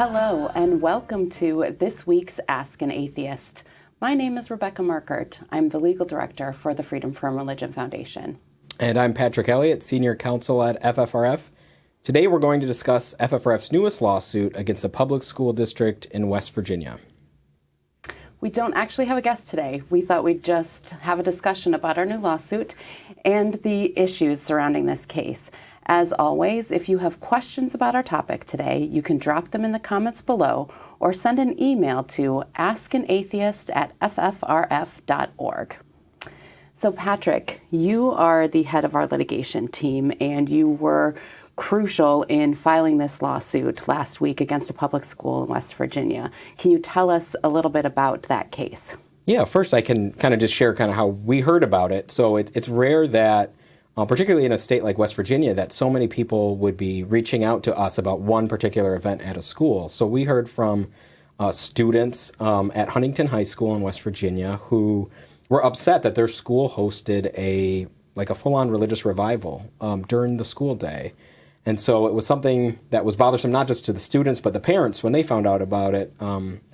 Hello, and welcome to this week's Ask an Atheist. My name is Rebecca Markert. I'm the legal director for the Freedom from Religion Foundation. And I'm Patrick Elliott, senior counsel at FFRF. Today we're going to discuss FFRF's newest lawsuit against a public school district in West Virginia. We don't actually have a guest today. We thought we'd just have a discussion about our new lawsuit and the issues surrounding this case. As always, if you have questions about our topic today, you can drop them in the comments below or send an email to askanatheist@ffrf.org. So Patrick, you are the head of our litigation team, and you were crucial in filing this lawsuit last week against a public school in West Virginia. Can you tell us a little bit about that case? Yeah, first I can kind of just share kind of how we heard about it. So it's rare that, particularly in a state like West Virginia, that so many people would be reaching out to us about one particular event at a school. So we heard from students at Huntington High School in West Virginia who were upset that their school hosted a full-on religious revival during the school day. And so it was something that was bothersome not just to the students, but the parents when they found out about it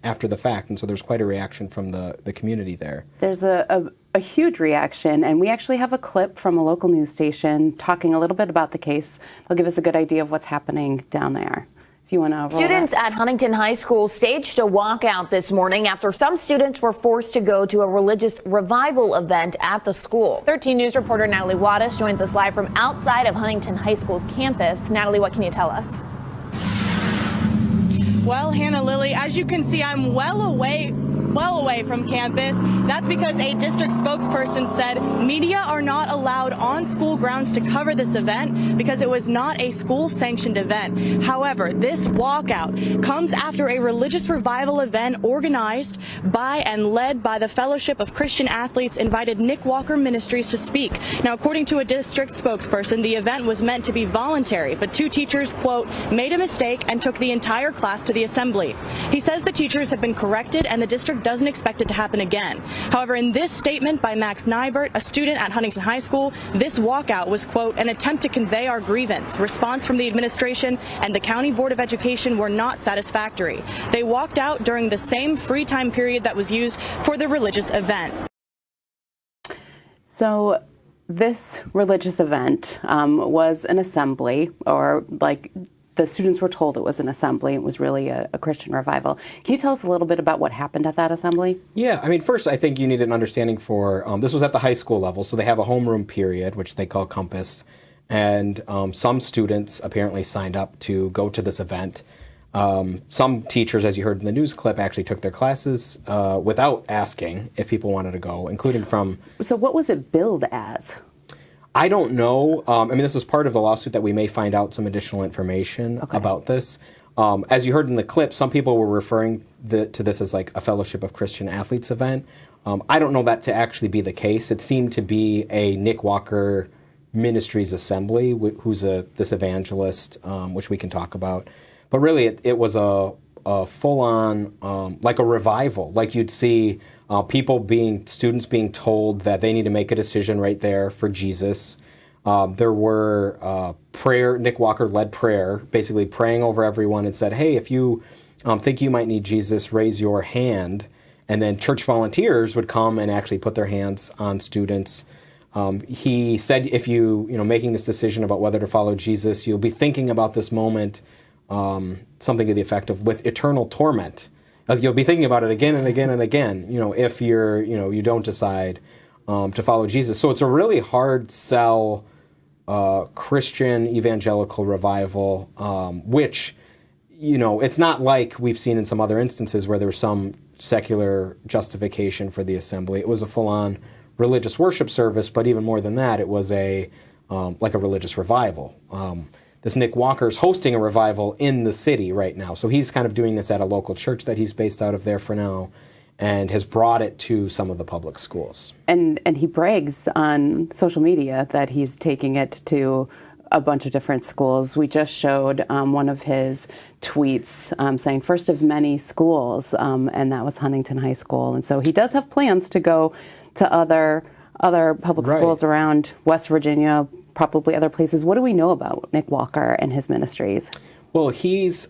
after the fact. And so there's quite a reaction from the community there. There's a huge reaction, and we actually have a clip from a local news station talking a little bit about the case. They'll give us a good idea of what's happening down there. If you want to roll Students at Huntington High School staged a walkout this morning after some students were forced to go to a religious revival event at the school. 13 News reporter Natalie Wattis joins us live from outside of Huntington High School's campus. Natalie, what can you tell us? Well, Hannah Lily, as you can see, I'm well away from campus. That's because a district spokesperson said media are not allowed on school grounds to cover this event because it was not a school-sanctioned event. However, this walkout comes after a religious revival event organized by and led by the Fellowship of Christian Athletes invited Nick Walker Ministries to speak. Now, according to a district spokesperson, the event was meant to be voluntary, but two teachers, quote, made a mistake and took the entire class to the assembly. He says the teachers have been corrected and the district doesn't expect it to happen again. However, in this statement by Max Nybert, a student at Huntington High School, this walkout was, quote, an attempt to convey our grievance. Response from the administration and the County Board of Education were not satisfactory. They walked out during the same free time period that was used for the religious event. So this religious event was an assembly, or like the students were told it was an assembly. It was really a Christian revival. Can you tell us a little bit about what happened at that assembly? Yeah, I mean, first I think you need an understanding for, this was at the high school level, so they have a homeroom period, which they call Compass, and some students apparently signed up to go to this event. Some teachers, as you heard in the news clip, actually took their classes without asking if people wanted to go, including from... So what was it billed as? I don't know. I mean, this was part of the lawsuit that we may find out some additional information about this. As you heard in the clip, some people were referring to this as like a Fellowship of Christian Athletes event. I don't know that to actually be the case. It seemed to be a Nick Walker Ministries assembly, who's this evangelist, which we can talk about. But really, it was a full-on, like a revival, like you'd see students being told that they need to make a decision right there for Jesus. There were Nick Walker led prayer, basically praying over everyone and said, hey, if you think you might need Jesus, raise your hand. And then church volunteers would come and actually put their hands on students. He said, if making this decision about whether to follow Jesus, you'll be thinking about this moment, something to the effect of with eternal torment. You'll be thinking about it again and again and again, if you don't decide to follow Jesus. So it's a really hard sell Christian evangelical revival, which, it's not like we've seen in some other instances where there's some secular justification for the assembly. It was a full-on religious worship service, but even more than that, it was like a religious revival. This Nick Walker's hosting a revival in the city right now. So he's kind of doing this at a local church that he's based out of there for now and has brought it to some of the public schools. And he brags on social media that he's taking it to a bunch of different schools. We just showed one of his tweets saying first of many schools, and that was Huntington High School. And so he does have plans to go to other public schools around West Virginia, probably other places. What do we know about Nick Walker and his ministries? Well, he's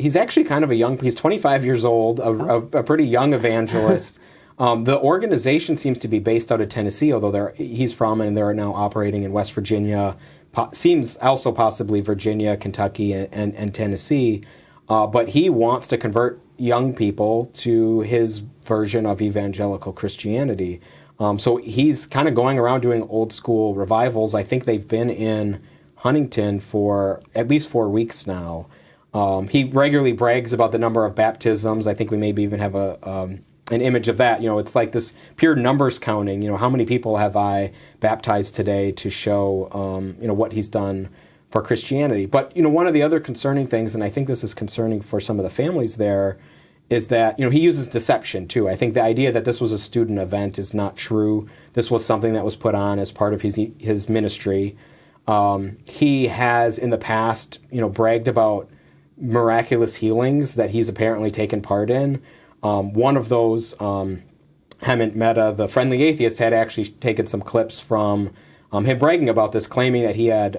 he's actually kind of he's 25 years old, a pretty young evangelist. The organization seems to be based out of Tennessee, although he's from, and they're now operating in West Virginia, seems also possibly Virginia, Kentucky, and Tennessee. But he wants to convert young people to his version of evangelical Christianity. So he's kind of going around doing old school revivals. I think they've been in Huntington for at least 4 weeks now. He regularly brags about the number of baptisms. I think we maybe even have an image of that. It's like this pure numbers counting. How many people have I baptized today to show, what he's done for Christianity. But, one of the other concerning things, and I think this is concerning for some of the families there, is that, he uses deception too. I think the idea that this was a student event is not true. This was something that was put on as part of his ministry. He has in the past, bragged about miraculous healings that he's apparently taken part in. One of those, Hemant Mehta, the friendly atheist, had actually taken some clips from him bragging about this, claiming that he had,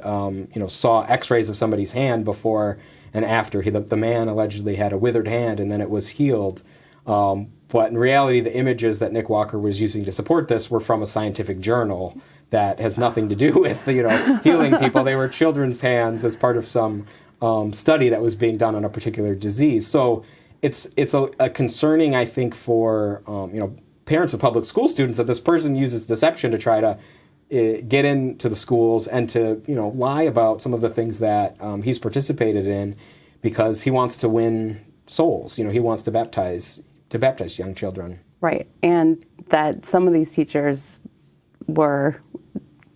saw x-rays of somebody's hand before and after. The man allegedly had a withered hand and then it was healed. But in reality, the images that Nick Walker was using to support this were from a scientific journal that has nothing to do with, healing people. They were children's hands as part of some study that was being done on a particular disease. So it's a concerning, I think, for parents of public school students that this person uses deception to try to get into the schools and to lie about some of the things that he's participated in because he wants to win souls. He wants to baptize young children. Right, and that some of these teachers were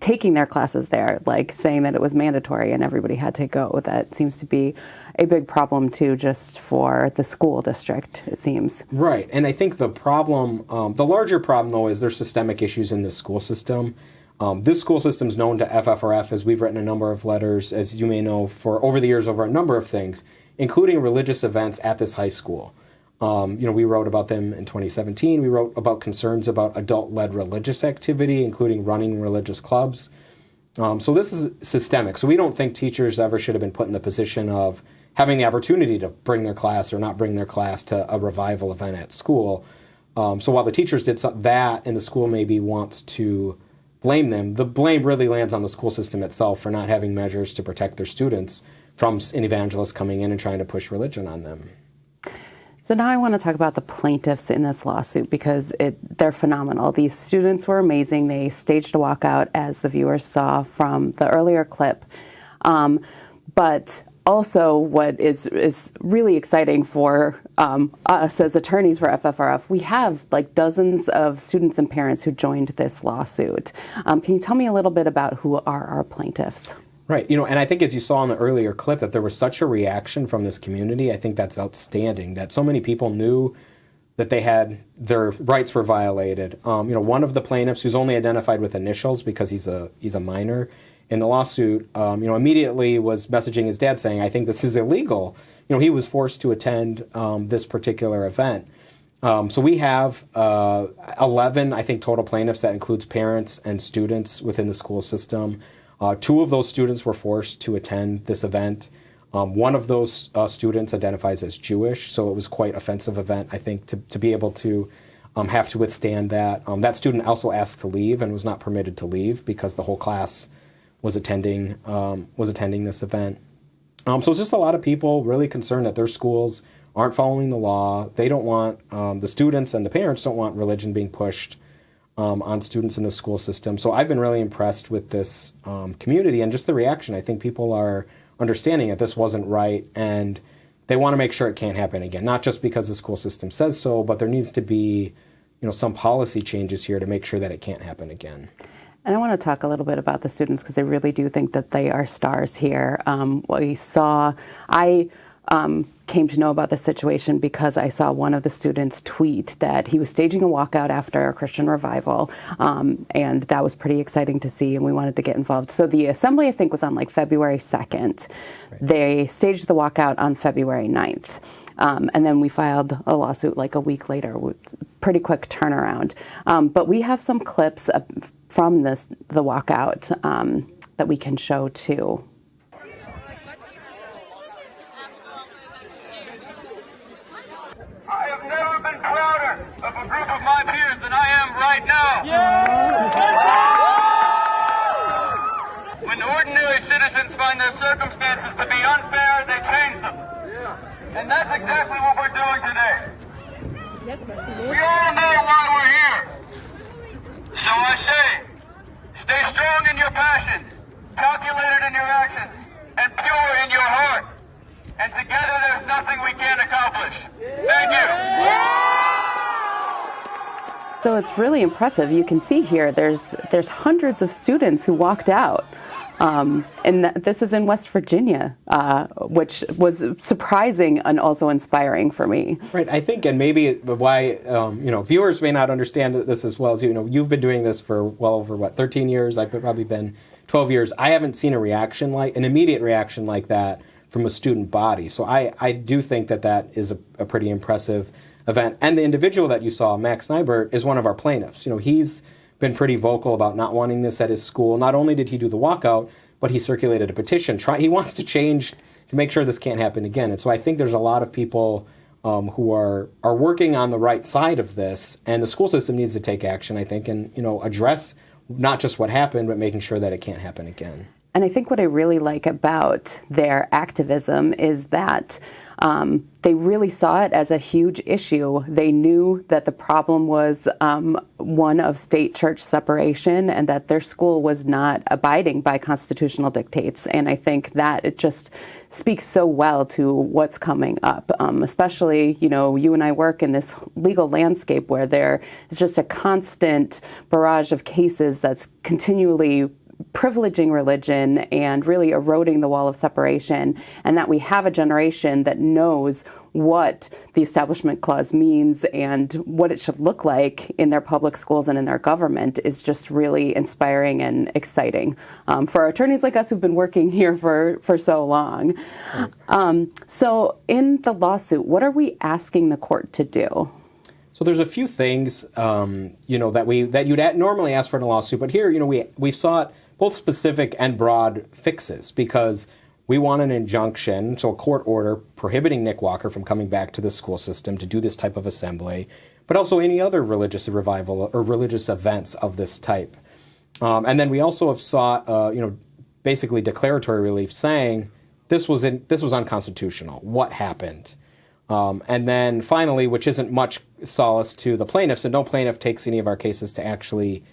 taking their classes there, like saying that it was mandatory and everybody had to go. That seems to be a big problem too, just for the school district, it seems. Right, and I think the problem, the larger problem though, is there's systemic issues in the school system. This school system is known to FFRF, as we've written a number of letters, as you may know, for over the years over a number of things, including religious events at this high school. We wrote about them in 2017. We wrote about concerns about adult-led religious activity, including running religious clubs. So this is systemic. So we don't think teachers ever should have been put in the position of having the opportunity to bring their class or not bring their class to a revival event at school. So while the teachers did that and the school maybe wants to blame them, the blame really lands on the school system itself for not having measures to protect their students from an evangelist coming in and trying to push religion on them. So now I want to talk about the plaintiffs in this lawsuit because they're phenomenal. These students were amazing. They staged a walkout, as the viewers saw from the earlier clip. But also what is really exciting for us as attorneys for FFRF, we have like dozens of students and parents who joined this lawsuit. Can you tell me a little bit about who are our plaintiffs? Right, and I think as you saw in the earlier clip that there was such a reaction from this community. I think that's outstanding, that so many people knew that their rights were violated. One of the plaintiffs, who's only identified with initials because he's a minor in the lawsuit, immediately was messaging his dad saying, I think this is illegal. He was forced to attend this particular event. So we have 11, I think, total plaintiffs. That includes parents and students within the school system. 2 of those students were forced to attend this event. One of those students identifies as Jewish, so it was quite an offensive event, I think, to be able to have to withstand that. That student also asked to leave and was not permitted to leave because the whole class was attending this event. So it's just a lot of people really concerned that their schools aren't following the law. They don't want, the students and the parents don't want religion being pushed on students in the school system. So I've been really impressed with this community and just the reaction. I think people are understanding that this wasn't right and they want to make sure it can't happen again, not just because the school system says so, but there needs to be some policy changes here to make sure that it can't happen again. And I want to talk a little bit about the students because I really do think that they are stars here. I came to know about the situation because I saw one of the students tweet that he was staging a walkout after a Christian revival, and that was pretty exciting to see, and we wanted to get involved. So the assembly, I think, was on February 2nd. Right. They staged the walkout on February 9th. And then we filed a lawsuit a week later, pretty quick turnaround. But we have some clips from the walkout that we can show too. right now. When ordinary citizens find their circumstances to be unfair, they change them. And that's exactly what we're doing today. We all know why we're here. So I say, stay strong in your passion, calculated in your actions, and pure in your heart. And together there's nothing we can't accomplish. Thank you. So it's really impressive. You can see here there's hundreds of students who walked out. And this is in West Virginia, which was surprising and also inspiring for me. Right. I think, and maybe why, viewers may not understand this as well as you've been doing this for well over, 13 years? I've probably been 12 years. I haven't seen an immediate reaction like that from a student body. So I do think that is a pretty impressive event. And the individual that you saw, Max Nybert, is one of our plaintiffs. He's been pretty vocal about not wanting this at his school. Not only did he do the walkout, but he circulated a petition. He wants to change to make sure this can't happen again. And so I think there's a lot of people who are working on the right side of this, and the school system needs to take action, I think, and address not just what happened, but making sure that it can't happen again. And I think what I really like about their activism is that they really saw it as a huge issue. They knew that the problem was one of state-church separation and that their school was not abiding by constitutional dictates. And I think that it just speaks so well to what's coming up, especially, you and I work in this legal landscape where there is just a constant barrage of cases that's continually privileging religion and really eroding the wall of separation, and that we have a generation that knows what the Establishment Clause means and what it should look like in their public schools and in their government is just really inspiring and exciting for attorneys like us who've been working here for so long. So in the lawsuit, what are we asking the court to do? So there's a few things, that you'd normally ask for in a lawsuit, but here, we've sought both specific and broad fixes because we want an injunction, so a court order prohibiting Nick Walker from coming back to the school system to do this type of assembly, but also any other religious revival or religious events of this type. And then we also have sought, basically declaratory relief, saying this was unconstitutional. What happened? And then finally, which isn't much solace to the plaintiffs, and no plaintiff takes any of our cases to actually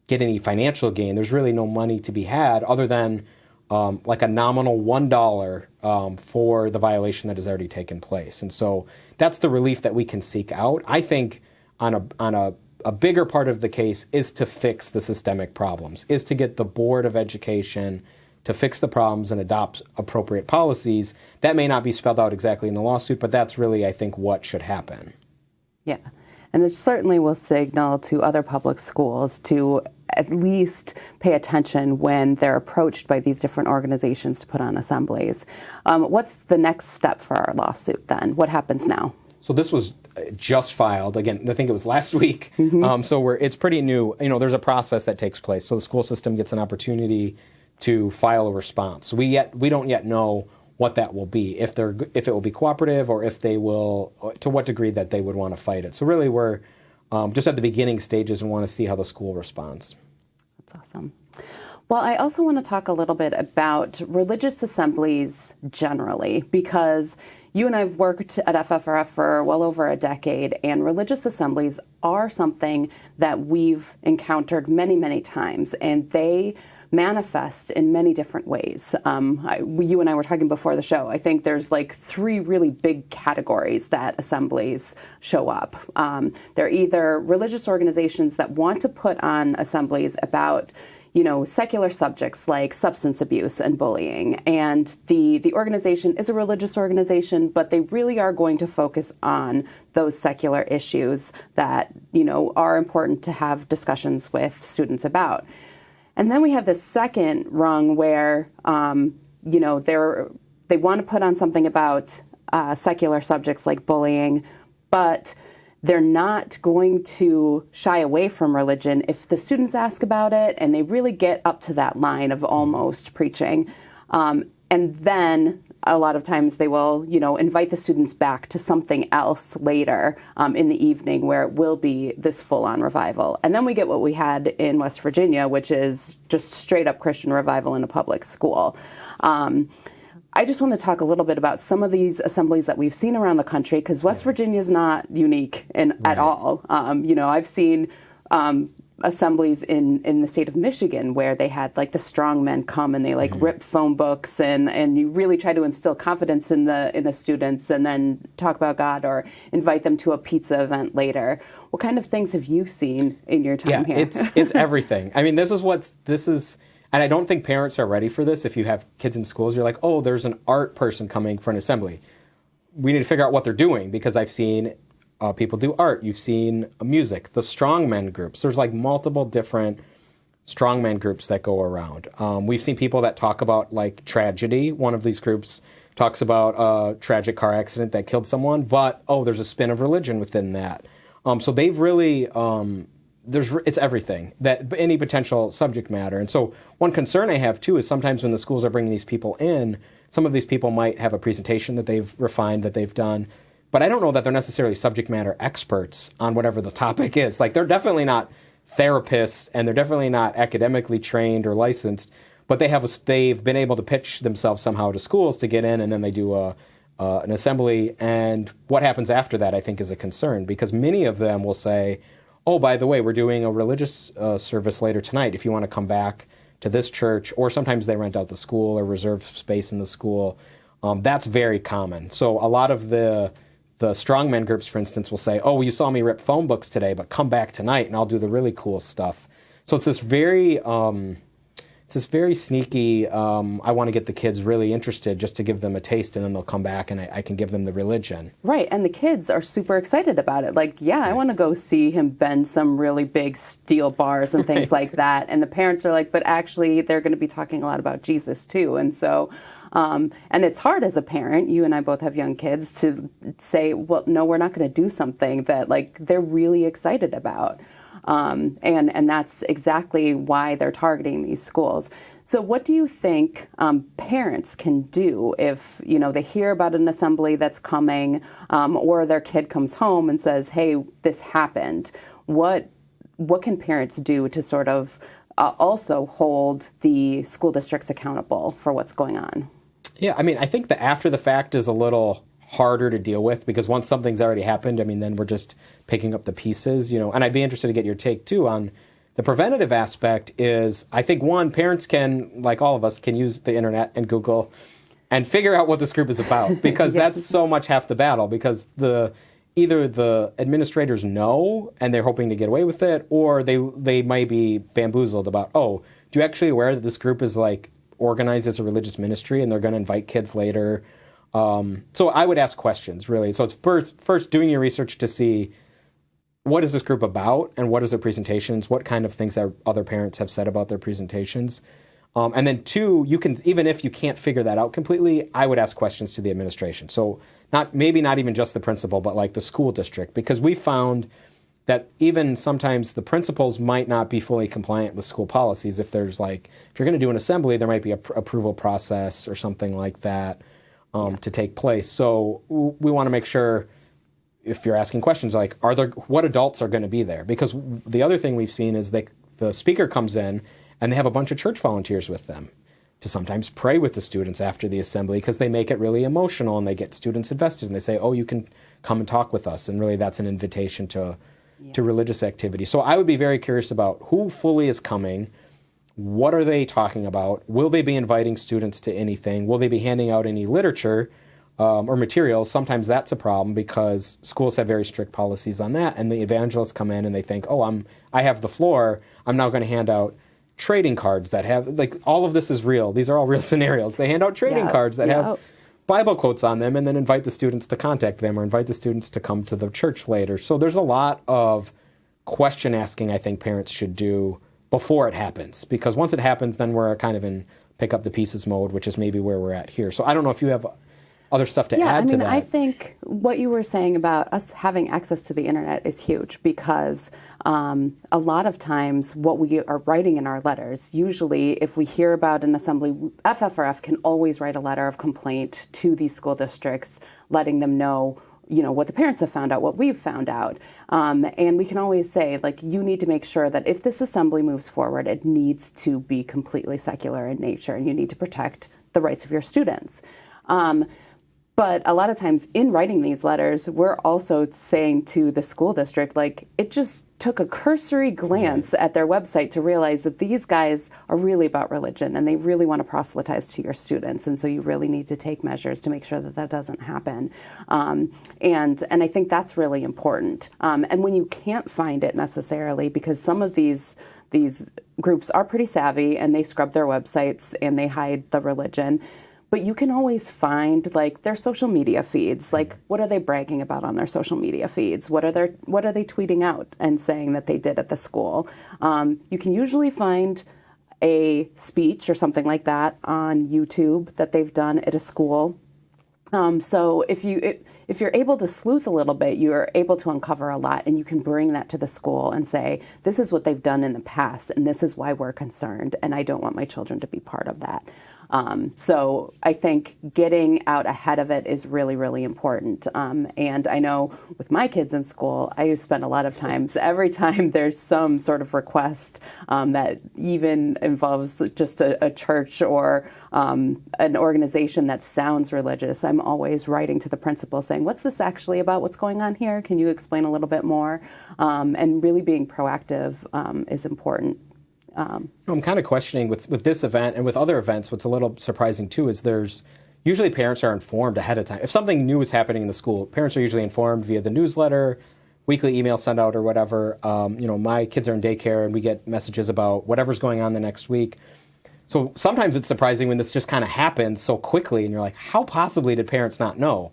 get any financial gain. There's really no money to be had other than like a nominal $1 for the violation that has already taken place. And so that's the relief that we can seek out. I think on a bigger part of the case is to fix the systemic problems, is to get the Board of Education to fix the problems and adopt appropriate policies. That may not be spelled out exactly in the lawsuit, but that's really, I think, what should happen. Yeah, and it certainly will signal to other public schools to at least pay attention when they're approached by these different organizations to put on assemblies. What's the next step for our lawsuit then? What happens now? So this was just filed. Again, I think it was last week. So it's pretty new. There's a process that takes place. So the school system gets an opportunity to file a response. We don't yet know what that will be, if it will be cooperative or if they will, to what degree that they would want to fight it. So really we're just at the beginning stages and want to see how the school responds. That's awesome. Well, I also want to talk a little bit about religious assemblies generally, because you and I have worked at FFRF for well over a decade, and religious assemblies are something that we've encountered many, many times, and they manifest in many different ways. You and I were talking before the show. I think there's like 3 really big categories that assemblies show up. They're either religious organizations that want to put on assemblies about secular subjects like substance abuse and bullying. And the organization is a religious organization, but they really are going to focus on those secular issues that, are important to have discussions with students about. And then we have the second rung where, they want to put on something about secular subjects like bullying, but they're not going to shy away from religion if the students ask about it, and they really get up to that line of almost preaching. And then a lot of times they will, invite the students back to something else later in the evening where it will be this full-on revival. And then we get what we had in West Virginia, which is just straight up Christian revival in a public school. I just want to talk a little bit about some of these assemblies that we've seen around the country, because West Virginia is not unique at all. I've seen assemblies in the state of Michigan where they had like the strong men come and they rip phone books and you really try to instill confidence in the students and then talk about God or invite them to a pizza event later. What kind of things have you seen in your time here? It's everything. I mean, this is, and I don't think parents are ready for this. If you have kids in schools, you're like, oh, there's an art person coming for an assembly. We need to figure out what they're doing, because I've seen people do art. You've seen music, the strongmen groups. There's like multiple different strongmen groups that go around. We've seen people that talk about like tragedy. One of these groups talks about a tragic car accident that killed someone, but there's a spin of religion within that. So they've really, it's everything, that any potential subject matter. And so one concern I have too is sometimes when the schools are bringing these people in, some of these people might have a presentation that they've refined, that they've done. But I don't know that they're necessarily subject matter experts on whatever the topic is. Like, they're definitely not therapists, and they're definitely not academically trained or licensed, but they've been able to pitch themselves somehow to schools to get in, and then they do an assembly. And what happens after that, I think, is a concern, because many of them will say, oh, by the way, we're doing a religious service later tonight if you want to come back to this church. Or sometimes they rent out the school or reserve space in the school. That's very common. So a lot of the strongmen groups, for instance, will say, oh, well, you saw me rip phone books today, but come back tonight and I'll do the really cool stuff. So it's this very sneaky, I want to get the kids really interested just to give them a taste, and then they'll come back and I can give them the religion. Right, and the kids are super excited about it. Like, I want to go see him bend some really big steel bars and things like that. And the parents are like, but actually they're going to be talking a lot about Jesus too. And so... and it's hard as a parent, you and I both have young kids, to say, well, no, we're not going to do something that like they're really excited about. And that's exactly why they're targeting these schools. So what do you think parents can do if, they hear about an assembly that's coming, or their kid comes home and says, hey, this happened? What can parents do to sort of also hold the school districts accountable for what's going on? Yeah, I mean, I think the after the fact is a little harder to deal with, because once something's already happened, I mean, then we're just picking up the pieces, and I'd be interested to get your take too on the preventative aspect. Is, I think, one, parents can, like all of us, can use the internet and Google and figure out what this group is about, because that's so much half the battle, because either the administrators know and they're hoping to get away with it, or they might be bamboozled about, oh, do you actually aware that this group is like organized as a religious ministry and they're going to invite kids later? So I would ask questions, really. So it's first doing your research to see, what is this group about, and what is their presentations, what kind of things that other parents have said about their presentations. And then two, you can, even if you can't figure that out completely, I would ask questions to the administration. So maybe not even just the principal, but like the school district, because we found that even sometimes the principals might not be fully compliant with school policies. If you're going to do an assembly, there might be a approval process or something like that to take place. So we want to make sure, if you're asking questions like, what adults are going to be there? Because the other thing we've seen is the speaker comes in and they have a bunch of church volunteers with them to sometimes pray with the students after the assembly, because they make it really emotional and they get students invested and they say, oh, you can come and talk with us. And really that's an invitation to religious activity. So I would be very curious about who fully is coming. What are they talking about? Will they be inviting students to anything? Will they be handing out any literature or materials? Sometimes that's a problem, because schools have very strict policies on that, and the evangelists come in and they think, oh, I have the floor, I'm now going to hand out trading cards that have, like, all of this is real. These are all real scenarios. They hand out trading cards that have Bible quotes on them, and then invite the students to contact them or invite the students to come to the church later. So there's a lot of question asking I think parents should do before it happens, because once it happens, then we're kind of in pick up the pieces mode, which is maybe where we're at here. So I don't know if you have other stuff to add to that. I think what you were saying about us having access to the internet is huge because a lot of times what we are writing in our letters, usually if we hear about an assembly, FFRF can always write a letter of complaint to these school districts, letting them know what the parents have found out, what we've found out. And we can always say, like, you need to make sure that if this assembly moves forward, it needs to be completely secular in nature, and you need to protect the rights of your students. But a lot of times in writing these letters, we're also saying to the school district, like, it just took a cursory glance at their website to realize that these guys are really about religion and they really want to proselytize to your students. And so you really need to take measures to make sure that that doesn't happen. And I think that's really important. And when you can't find it necessarily, because some of these groups are pretty savvy and they scrub their websites and they hide the religion, but you can always find like their social media feeds. Like, what are they bragging about on their social media feeds? What are they tweeting out and saying that they did at the school? You can usually find a speech or something like that on YouTube that they've done at a school. So if you're able to sleuth a little bit, you're able to uncover a lot, and you can bring that to the school and say, this is what they've done in the past, and this is why we're concerned, and I don't want my children to be part of that. So I think getting out ahead of it is really, really important. And I know with my kids in school, I spend a lot of times, every time there's some sort of request that even involves just a church or an organization that sounds religious, I'm always writing to the principal saying, what's this actually about? What's going on here? Can you explain a little bit more? And really being proactive is important. I'm kind of questioning with this event and with other events, what's a little surprising too is usually parents are informed ahead of time. If something new is happening in the school, parents are usually informed via the newsletter, weekly email send out or whatever. My kids are in daycare and we get messages about whatever's going on the next week. So sometimes it's surprising when this just kind of happens so quickly and you're like, how possibly did parents not know?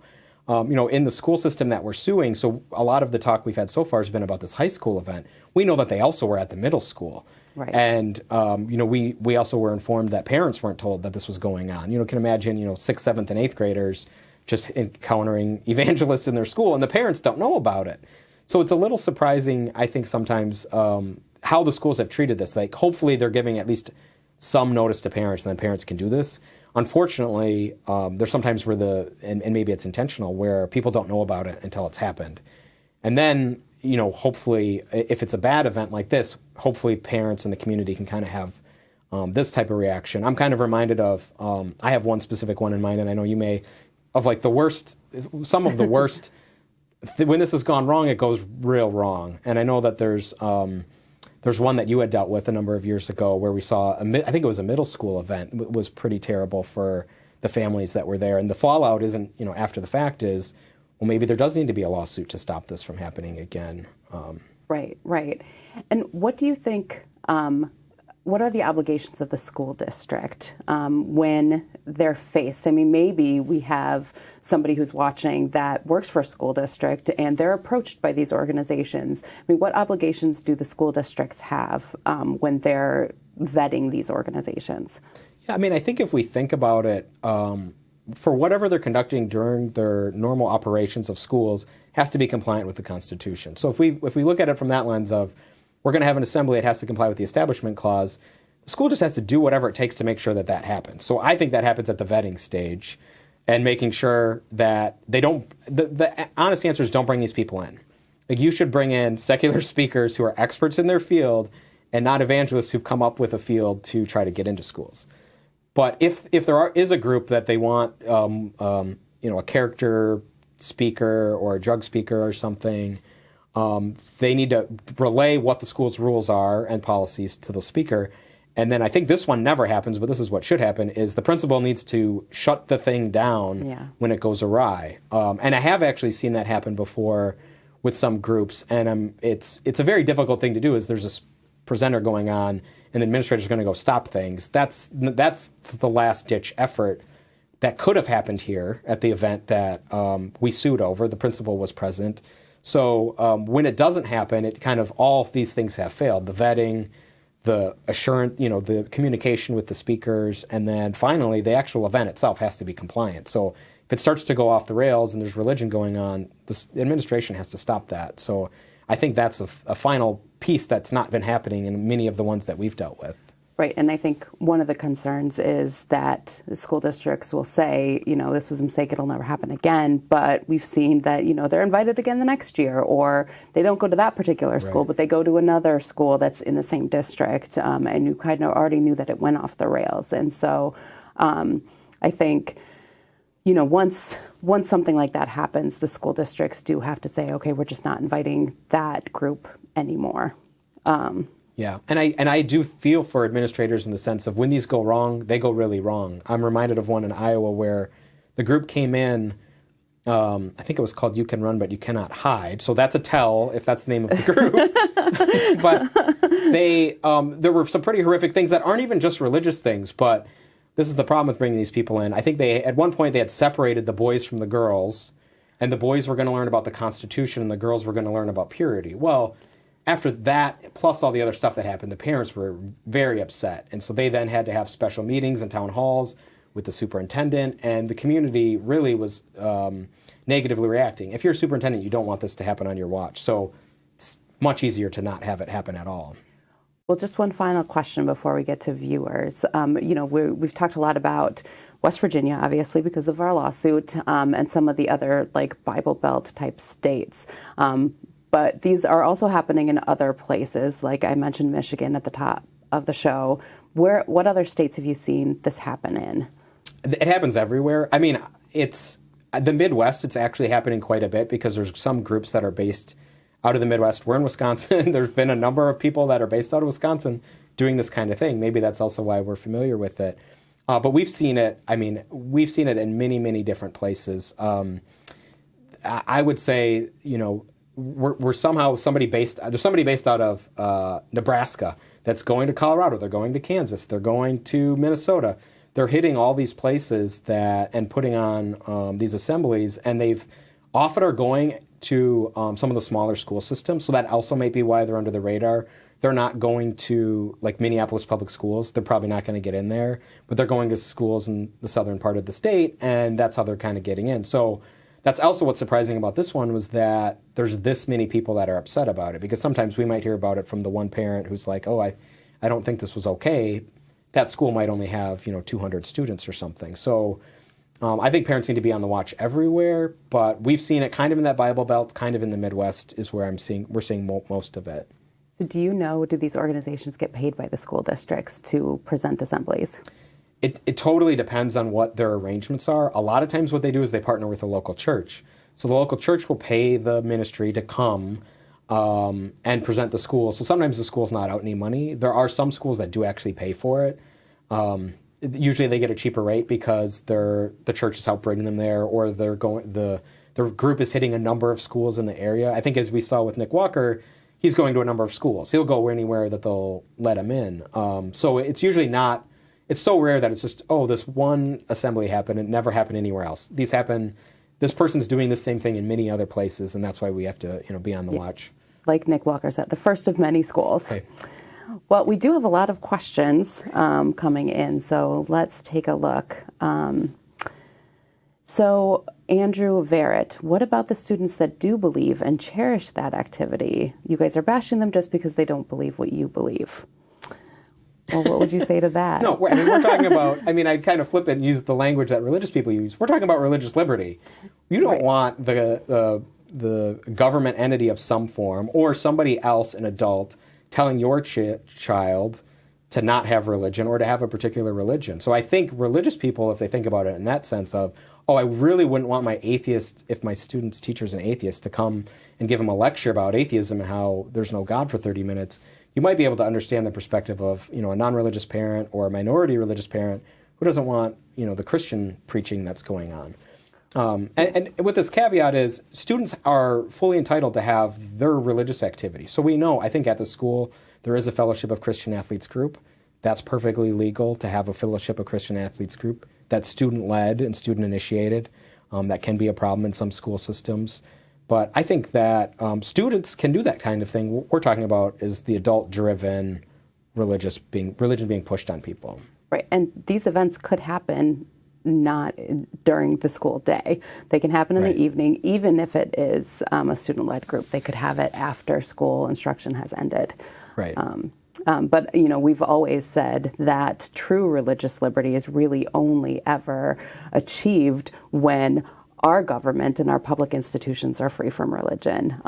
In the school system that we're suing, so a lot of the talk we've had so far has been about this high school event. We know that they also were at the middle school. Right. And, we also were informed that parents weren't told that this was going on. You can imagine, 6th, 7th, and 8th graders just encountering evangelists in their school, and the parents don't know about it. So it's a little surprising, I think, sometimes how the schools have treated this. Like, hopefully they're giving at least some notice to parents, and then parents can do this. Unfortunately, there's sometimes where and maybe it's intentional, where people don't know about it until it's happened. And then, hopefully, if it's a bad event like this, hopefully parents in the community can kind of have this type of reaction. I'm kind of reminded of, I have one specific one in mind, and I know you may, of like some of the worst, when this has gone wrong, it goes real wrong. And I know that there's one that you had dealt with a number of years ago where we saw, I think it was a middle school event. It was pretty terrible for the families that were there. And the fallout isn't, after the fact is, well, maybe there does need to be a lawsuit to stop this from happening again. Right. And what do you think, what are the obligations of the school district when they're faced? I mean, maybe we have somebody who's watching that works for a school district and they're approached by these organizations. I mean, what obligations do the school districts have when they're vetting these organizations? Yeah, I mean, I think if we think about it, for whatever they're conducting during their normal operations of schools, has to be compliant with the Constitution. So if we look at it from that lens of, we're going to have an assembly, it has to comply with the Establishment Clause, the school just has to do whatever it takes to make sure that that happens. So I think that happens at the vetting stage and making sure that they don't, the honest answer is don't bring these people in. Like, you should bring in secular speakers who are experts in their field and not evangelists who've come up with a field to try to get into schools. But if there is a group that they want, a character speaker or a drug speaker or something, they need to relay what the school's rules are and policies to the speaker. And then I think this one never happens, but this is what should happen, is the principal needs to shut the thing down when it goes awry. And I have actually seen that happen before with some groups. And it's a very difficult thing to do, is there's this presenter going on and the administrator's going to go stop things. That's the last-ditch effort that could have happened here at the event that we sued over. The principal was present. So when it doesn't happen, it kind of, all these things have failed. The vetting, the assurance, the communication with the speakers, and then finally the actual event itself has to be compliant. So if it starts to go off the rails and there's religion going on, the administration has to stop that. So I think that's a final piece that's not been happening in many of the ones that we've dealt with. Right, and I think one of the concerns is that the school districts will say, this was a mistake, it'll never happen again, but we've seen that, they're invited again the next year, or they don't go to that particular school, but they go to another school that's in the same district, and you kind of already knew that it went off the rails. And so I think, once something like that happens, the school districts do have to say, okay, we're just not inviting that group anymore. Yeah, and I do feel for administrators in the sense of when these go wrong, they go really wrong. I'm reminded of one in Iowa where the group came in, I think it was called You Can Run But You Cannot Hide. So that's a tell if that's the name of the group. But there were some pretty horrific things that aren't even just religious things, but this is the problem with bringing these people in. I think at one point they had separated the boys from the girls, and the boys were going to learn about the Constitution and the girls were going to learn about purity. Well, after that, plus all the other stuff that happened, the parents were very upset. And so they then had to have special meetings and town halls with the superintendent, and the community really was negatively reacting. If you're a superintendent, you don't want this to happen on your watch. So it's much easier to not have it happen at all. Well, just one final question before we get to viewers. We've talked a lot about West Virginia, obviously, because of our lawsuit, and some of the other Bible Belt type states. But these are also happening in other places, like I mentioned Michigan at the top of the show. What other states have you seen this happen in? It happens everywhere. I mean, it's the Midwest, it's actually happening quite a bit because there's some groups that are based out of the Midwest. We're in Wisconsin. There's been a number of people that are based out of Wisconsin doing this kind of thing. Maybe that's also why we're familiar with it. But we've seen it, we've seen it in many, many different places. I would say, we're somehow there's somebody based out of Nebraska that's going to Colorado, they're going to Kansas, they're going to Minnesota. They're hitting all these places and putting on these assemblies, and they've often are going to some of the smaller school systems, so that also might be why they're under the radar. They're not going to, Minneapolis public schools, they're probably not going to get in there, but they're going to schools in the southern part of the state, and that's how they're kind of getting in. So that's also what's surprising about this one was that there's this many people that are upset about it, because sometimes we might hear about it from the one parent who's like, oh, I don't think this was okay. That school might only have 200 students or something. So I think parents need to be on the watch everywhere, but we've seen it kind of in that Bible Belt, kind of in the Midwest is where we're seeing most of it. So do these organizations get paid by the school districts to present assemblies? It totally depends on what their arrangements are. A lot of times what they do is they partner with a local church. So the local church will pay the ministry to come and present the school. So sometimes the school's not out any money. There are some schools that do actually pay for it. Usually they get a cheaper rate because the church is out bringing them there, or the group is hitting a number of schools in the area. I think as we saw with Nick Walker, he's going to a number of schools. He'll go anywhere that they'll let him in. So it's usually not. It's so rare that it's just, this one assembly happened. It never happened anywhere else. These happen. This person's doing the same thing in many other places, and that's why we have to, be on the watch. Like Nick Walker said, the first of many schools. Okay. Well, we do have a lot of questions coming in, so let's take a look. So, Andrew Verrett, what about the students that do believe and cherish that activity? You guys are bashing them just because they don't believe what you believe. Well, what would you say to that? No, we're talking about, I'd kind of flip it and use the language that religious people use. We're talking about religious liberty. You don't want the government entity of some form or somebody else, an adult, telling your child to not have religion or to have a particular religion. So I think religious people, if they think about it in that sense of, I really wouldn't want my atheist, if my student's teacher's an atheist, to come and give them a lecture about atheism and how there's no God for 30 minutes. You might be able to understand the perspective of, a non-religious parent or a minority religious parent who doesn't want, the Christian preaching that's going on. And with this caveat is students are fully entitled to have their religious activity. So we know, I think at the school, there is a Fellowship of Christian Athletes group. That's perfectly legal to have a Fellowship of Christian Athletes group that's student-led and student-initiated. That can be a problem in some school systems. But I think that students can do that kind of thing. What we're talking about is the adult-driven religion being pushed on people. Right, and these events could happen not during the school day. They can happen in Right. the evening, even if it is a student-led group. They could have it after school instruction has ended. Right. But, we've always said that true religious liberty is really only ever achieved when our government and our public institutions are free from religion.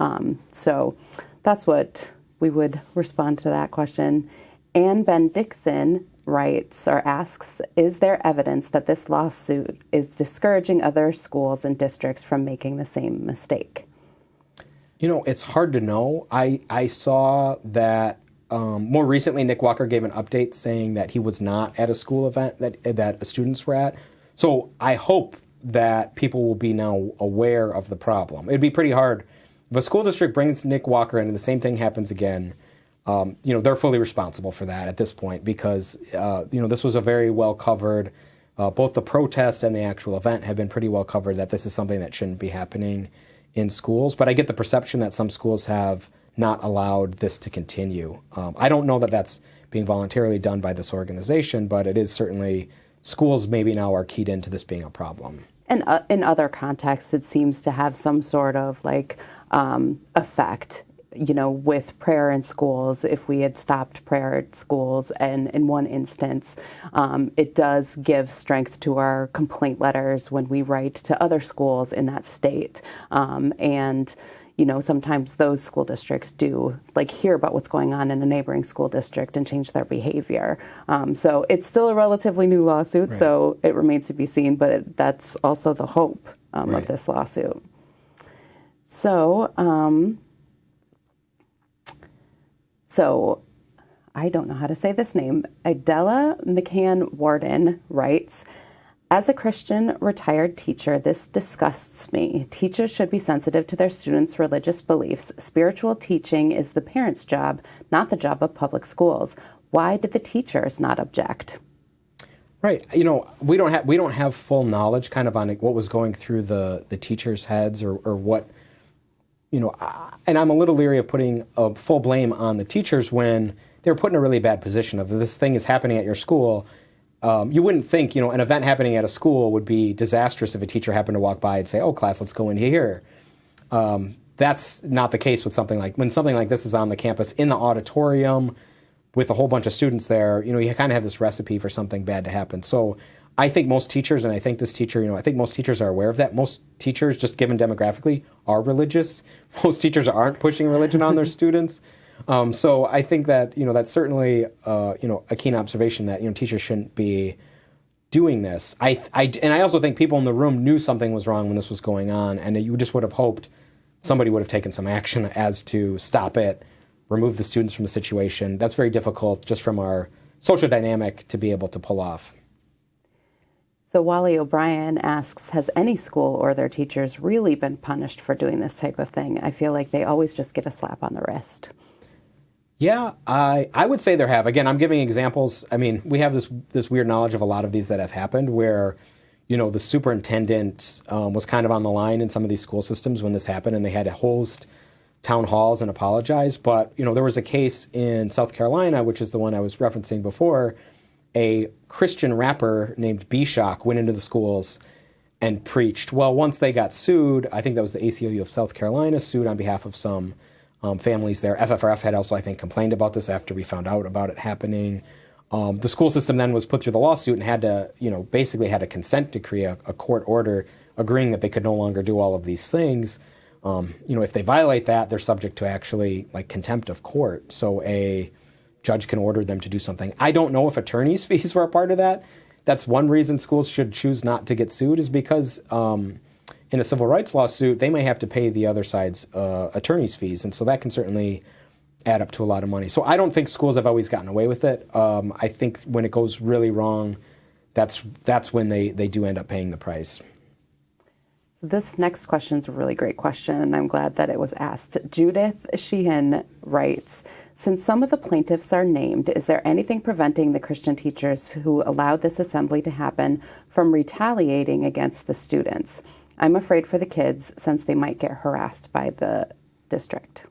So that's what we would respond to that question. Ann Ben Dixon writes or asks, is there evidence that this lawsuit is discouraging other schools and districts from making the same mistake? It's hard to know. I saw that more recently Nick Walker gave an update saying that he was not at a school event that students were at. So I hope that people will be now aware of the problem. It'd be pretty hard if a school district brings Nick Walker in and the same thing happens again. They're fully responsible for that at this point because this was a very well covered. Both the protest and the actual event have been pretty well covered. That this is something that shouldn't be happening in schools. But I get the perception that some schools have not allowed this to continue. I don't know that that's being voluntarily done by this organization, but it is certainly schools maybe now are keyed into this being a problem. And in other contexts, it seems to have some sort of effect. With prayer in schools, if we had stopped prayer at schools, and in one instance, it does give strength to our complaint letters when we write to other schools in that state. Sometimes those school districts do hear about what's going on in a neighboring school district and change their behavior. So it's still a relatively new lawsuit, right. So it remains to be seen, but that's also the hope right. of this lawsuit. So I don't know how to say this name. Idella McCann Warden writes, as a Christian retired teacher, this disgusts me. Teachers should be sensitive to their students' religious beliefs. Spiritual teaching is the parents' job, not the job of public schools. Why did the teachers not object? Right. We don't have full knowledge kind of on what was going through the teachers' heads or what, and I'm a little leery of putting a full blame on the teachers when they're put in a really bad position of this thing is happening at your school. You wouldn't think, an event happening at a school would be disastrous if a teacher happened to walk by and say, oh, class, let's go in here. That's not the case with when something like this is on the campus in the auditorium with a whole bunch of students there, you kind of have this recipe for something bad to happen. So I think most teachers, and I think this teacher, I think most teachers are aware of that. Most teachers, just given demographically, are religious. Most teachers aren't pushing religion on their students. So I think that, that's certainly, a keen observation that, teachers shouldn't be doing this. And I also think people in the room knew something was wrong when this was going on, and you just would have hoped somebody would have taken some action as to stop it, remove the students from the situation. That's very difficult just from our social dynamic to be able to pull off. So Wally O'Brien asks, has any school or their teachers really been punished for doing this type of thing? I feel like they always just get a slap on the wrist. Yeah, I would say there have. Again, I'm giving examples. I mean, we have this weird knowledge of a lot of these that have happened where, the superintendent was kind of on the line in some of these school systems when this happened, and they had to host town halls and apologize. But, there was a case in South Carolina, which is the one I was referencing before. A Christian rapper named B-Shock went into the schools and preached. Well, once they got sued, I think that was the ACLU of South Carolina, sued on behalf of some families there. FFRF had also, I think, complained about this after we found out about it happening. The school system then was put through the lawsuit and had to, basically had a consent decree, a court order agreeing that they could no longer do all of these things. If they violate that, they're subject to actually contempt of court. So a judge can order them to do something. I don't know if attorney's fees were a part of that. That's one reason schools should choose not to get sued is because in a civil rights lawsuit, they may have to pay the other side's attorney's fees. And so that can certainly add up to a lot of money. So I don't think schools have always gotten away with it. I think when it goes really wrong, that's when they do end up paying the price. So this next question is a really great question, and I'm glad that it was asked. Judith Sheehan writes, since some of the plaintiffs are named, is there anything preventing the Christian teachers who allowed this assembly to happen from retaliating against the students? I'm afraid for the kids since they might get harassed by the district.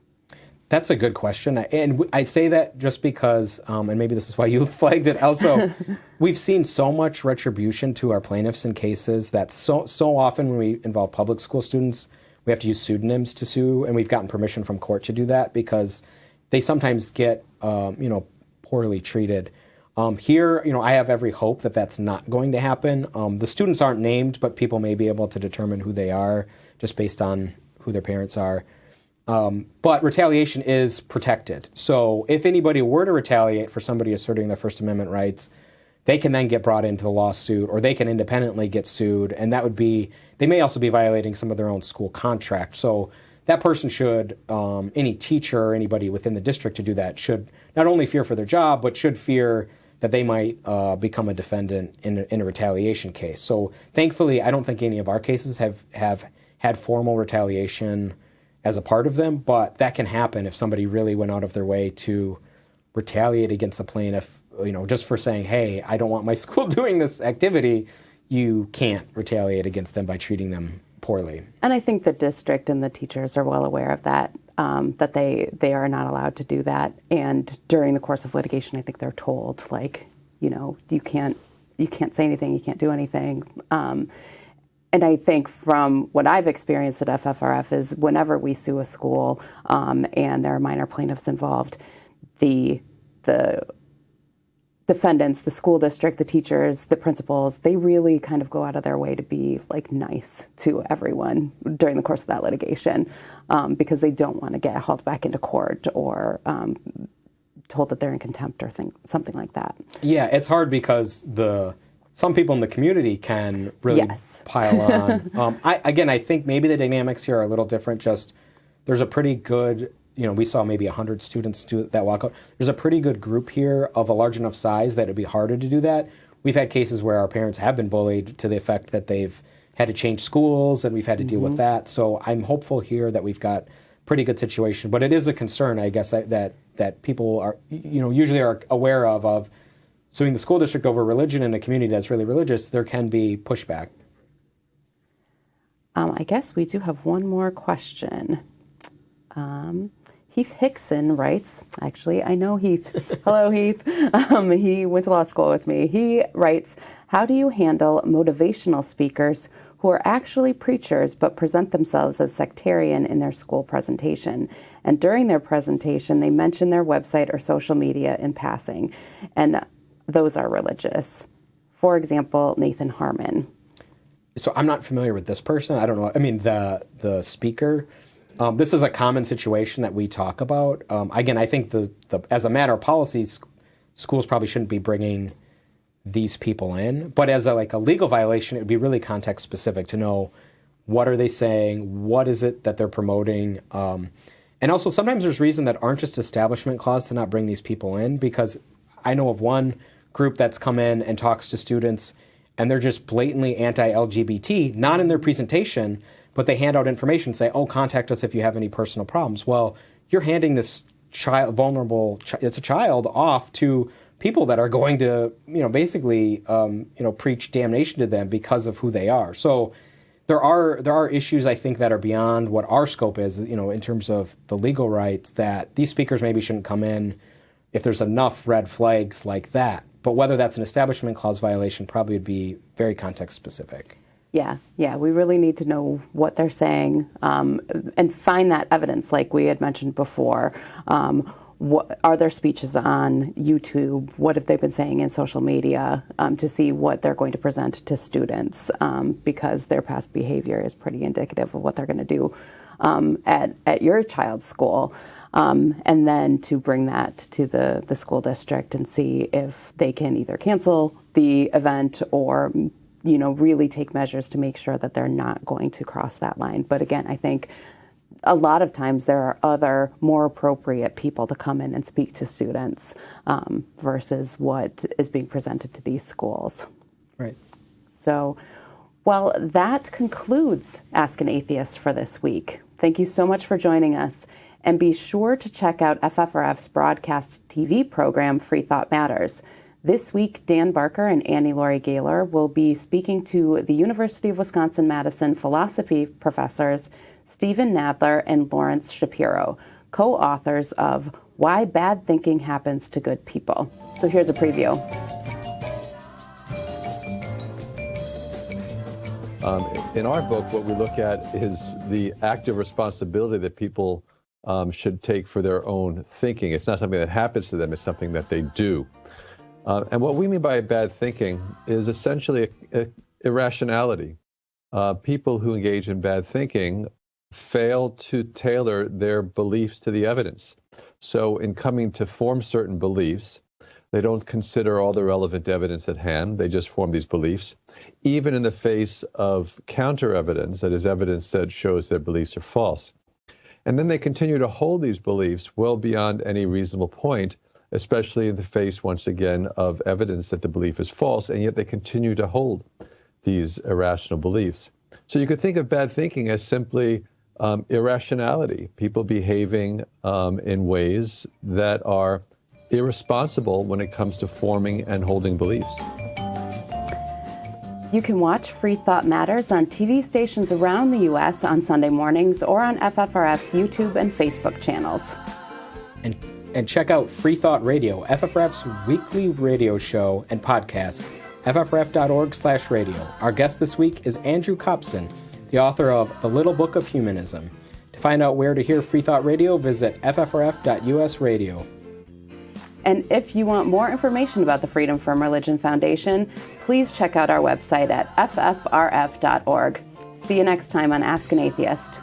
That's a good question. And I say that just because, and maybe this is why you flagged it also, we've seen so much retribution to our plaintiffs in cases that so often when we involve public school students, we have to use pseudonyms to sue, and we've gotten permission from court to do that because they sometimes get, poorly treated. Here, I have every hope that that's not going to happen. The students aren't named, but people may be able to determine who they are just based on who their parents are. But retaliation is protected. So if anybody were to retaliate for somebody asserting their First Amendment rights, they can then get brought into the lawsuit, or they can independently get sued, and that would be, they may also be violating some of their own school contract. So that person should, any teacher or anybody within the district to do that should not only fear for their job, but should fear that they might become a defendant in a retaliation case. So thankfully, I don't think any of our cases have had formal retaliation as a part of them, but that can happen if somebody really went out of their way to retaliate against a plaintiff, just for saying, hey, I don't want my school doing this activity. You can't retaliate against them by treating them poorly. And I think the district and the teachers are well aware of that, that they are not allowed to do that. And during the course of litigation, I think they're told, you can't say anything, you can't do anything. And I think from what I've experienced at FFRF is whenever we sue a school and there are minor plaintiffs involved, the defendants, the school district, the teachers, the principals, they really kind of go out of their way to be nice to everyone during the course of that litigation because they don't want to get hauled back into court or told that they're in contempt or something like that. Yeah, it's hard because some people in the community can really pile on. I think maybe the dynamics here are a little different. Just there's a pretty good, we saw maybe 100 students do that walkout. There's a pretty good group here of a large enough size that it'd be harder to do that. We've had cases where our parents have been bullied to the effect that they've had to change schools, and we've had to deal with that. So I'm hopeful here that we've got pretty good situation. But it is a concern, I guess, that people are, usually are aware of suing the school district over religion in a community that's really religious. There can be pushback. I guess we do have one more question. Heath Hickson writes, actually, I know Heath. Hello, Heath. He went to law school with me. He writes, how do you handle motivational speakers who are actually preachers but present themselves as sectarian in their school presentation? And during their presentation, they mention their website or social media in passing, and those are religious. For example, Nathan Harmon. So I'm not familiar with this person. I don't know. I mean, the speaker. This is a common situation that we talk about. Again, I think as a matter of policy, schools probably shouldn't be bringing these people in. But as a legal violation, it would be really context specific to know what are they saying, what is it that they're promoting. And also sometimes there's reasons that aren't just establishment clause to not bring these people in, because I know of one group that's come in and talks to students and they're just blatantly anti-LGBT, not in their presentation, but they hand out information, say, oh, contact us if you have any personal problems. Well, you're handing this vulnerable, it's a child, off to people that are going to, basically, preach damnation to them because of who they are. So there are issues, I think, that are beyond what our scope is, in terms of the legal rights, that these speakers maybe shouldn't come in if there's enough red flags like that. But whether that's an establishment clause violation probably would be very context specific. Yeah, we really need to know what they're saying and find that evidence, like we had mentioned before. What are their speeches on YouTube? What have they been saying in social media to see what they're going to present to students, because their past behavior is pretty indicative of what they're going to do at your child's school. And then to bring that to the school district and see if they can either cancel the event or really take measures to make sure that they're not going to cross that line. But again, I think a lot of times there are other more appropriate people to come in and speak to students versus what is being presented to these schools. Right. So, well, that concludes Ask an Atheist for this week. Thank you so much for joining us. And be sure to check out FFRF's broadcast TV program, Free Thought Matters. This week, Dan Barker and Annie Laurie Gaylor will be speaking to the University of Wisconsin-Madison philosophy professors Stephen Nadler and Lawrence Shapiro. co-authors of Why Bad Thinking Happens to Good People. So here's a preview. In our book, what we look at is the active responsibility that people should take for their own thinking. It's not something that happens to them, it's something that they do. And what we mean by bad thinking is essentially irrationality. People who engage in bad thinking fail to tailor their beliefs to the evidence. So in coming to form certain beliefs, they don't consider all the relevant evidence at hand. They just form these beliefs, even in the face of counter evidence, that is evidence that shows their beliefs are false. And then they continue to hold these beliefs well beyond any reasonable point, especially in the face, once again, of evidence that the belief is false, and yet they continue to hold these irrational beliefs. So you could think of bad thinking as simply irrationality, people behaving in ways that are irresponsible when it comes to forming and holding beliefs. You can watch Free Thought Matters on TV stations around the U.S. on Sunday mornings or on FFRF's YouTube and Facebook channels. And check out Free Thought Radio, FFRF's weekly radio show and podcast, ffrf.org/radio. Our guest this week is Andrew Copson, the author of The Little Book of Humanism. To find out where to hear Free Thought Radio, visit ffrf.us radio. And if you want more information about the Freedom from Religion Foundation, please check out our website at ffrf.org. See you next time on Ask an Atheist.